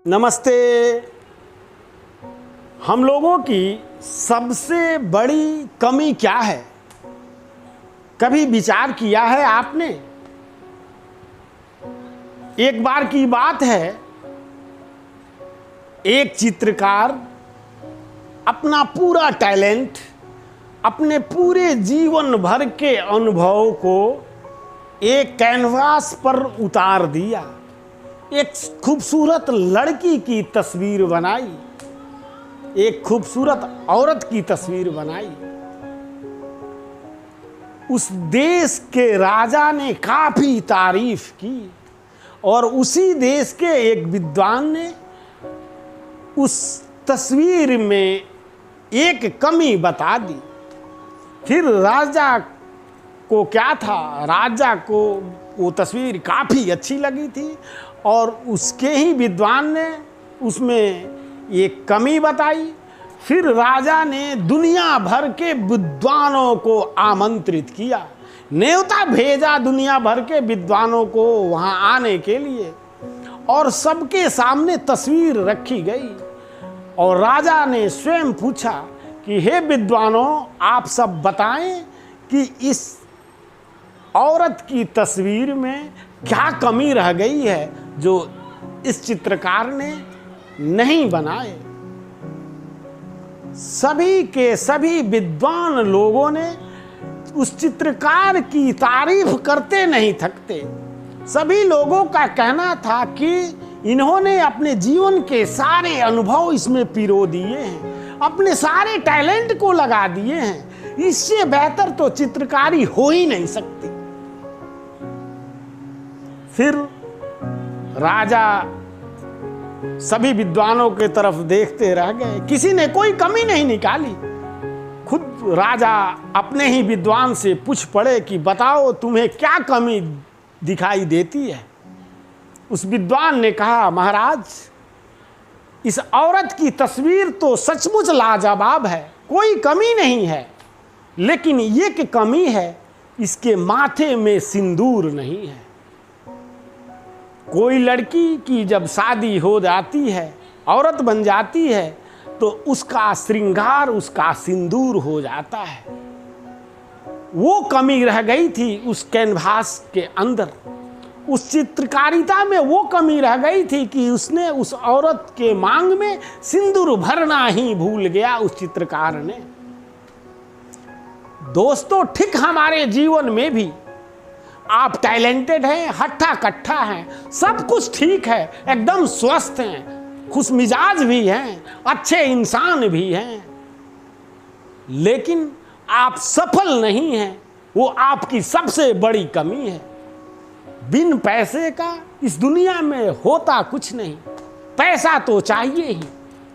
नमस्ते। हम लोगों की सबसे बड़ी कमी क्या है? कभी विचार किया है आपने? एक बार की बात है, एक चित्रकार अपना पूरा टैलेंट, अपने पूरे जीवन भर के अनुभव को एक कैनवास पर उतार दिया। एक खूबसूरत लड़की की तस्वीर बनाई, एक खूबसूरत औरत की तस्वीर बनाई। उस देश के राजा ने काफी तारीफ की और उसी देश के एक विद्वान ने उस तस्वीर में एक कमी बता दी। फिर राजा को क्या था, राजा को वो तस्वीर काफी अच्छी लगी थी और उसके ही विद्वान ने उसमें एक कमी बताई। फिर राजा ने दुनिया भर के विद्वानों को आमंत्रित किया, न्योता भेजा दुनिया भर के विद्वानों को वहां आने के लिए, और सबके सामने तस्वीर रखी गई। और राजा ने स्वयं पूछा कि हे विद्वानों, आप सब बताएं कि इस औरत की तस्वीर में क्या कमी रह गई है जो इस चित्रकार ने नहीं बनाए। सभी के सभी विद्वान लोगों ने उस चित्रकार की तारीफ करते नहीं थकते। सभी लोगों का कहना था कि इन्होंने अपने जीवन के सारे अनुभव इसमें पिरो दिए हैं, अपने सारे टैलेंट को लगा दिए हैं। इससे बेहतर तो चित्रकारी हो ही नहीं सकती। फिर राजा सभी विद्वानों के तरफ देखते रह गए, किसी ने कोई कमी नहीं निकाली। खुद राजा अपने ही विद्वान से पूछ पड़े कि बताओ तुम्हें क्या कमी दिखाई देती है। उस विद्वान ने कहा, महाराज, इस औरत की तस्वीर तो सचमुच लाजवाब है, कोई कमी नहीं है, लेकिन ये कि कमी है, इसके माथे में सिंदूर नहीं है। कोई लड़की की जब शादी हो जाती है, औरत बन जाती है, तो उसका श्रृंगार, उसका सिंदूर हो जाता है। वो कमी रह गई थी उस कैनवास के अंदर, उस चित्रकारिता में वो कमी रह गई थी कि उसने उस औरत के मांग में सिंदूर भरना ही भूल गया उस चित्रकार ने। दोस्तों, ठीक हमारे जीवन में भी आप टैलेंटेड हैं, हट्ठा कट्ठा हैं, सब कुछ ठीक है, एकदम स्वस्थ हैं, खुश मिजाज भी हैं, अच्छे इंसान भी हैं, लेकिन आप सफल नहीं हैं। वो आपकी सबसे बड़ी कमी है। बिन पैसे का इस दुनिया में होता कुछ नहीं। पैसा तो चाहिए ही,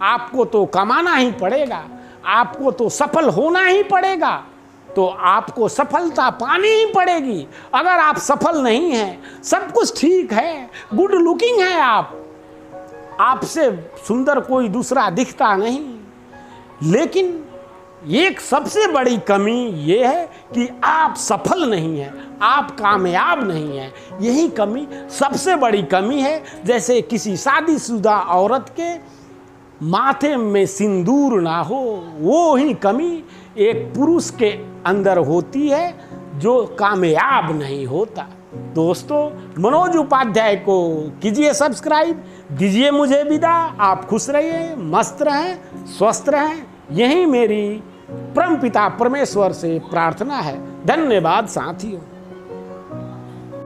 आपको तो कमाना ही पड़ेगा, आपको तो सफल होना ही पड़ेगा, तो आपको सफलता पानी ही पड़ेगी। अगर आप सफल नहीं हैं, सब कुछ ठीक है, गुड लुकिंग है, आपसे सुंदर कोई दूसरा दिखता नहीं, लेकिन एक सबसे बड़ी कमी ये है कि आप सफल नहीं हैं, आप कामयाब नहीं हैं। यही कमी सबसे बड़ी कमी है। जैसे किसी शादीशुदा औरत के माथे में सिंदूर ना हो, वो ही कमी एक पुरुष के अंदर होती है जो कामयाब नहीं होता। दोस्तों, मनोज उपाध्याय को कीजिए सब्सक्राइब, दीजिए मुझे विदा। आप खुश रहिए, मस्त रहें, स्वस्थ रहें, यही मेरी परमपिता परमेश्वर से प्रार्थना है। धन्यवाद साथियों।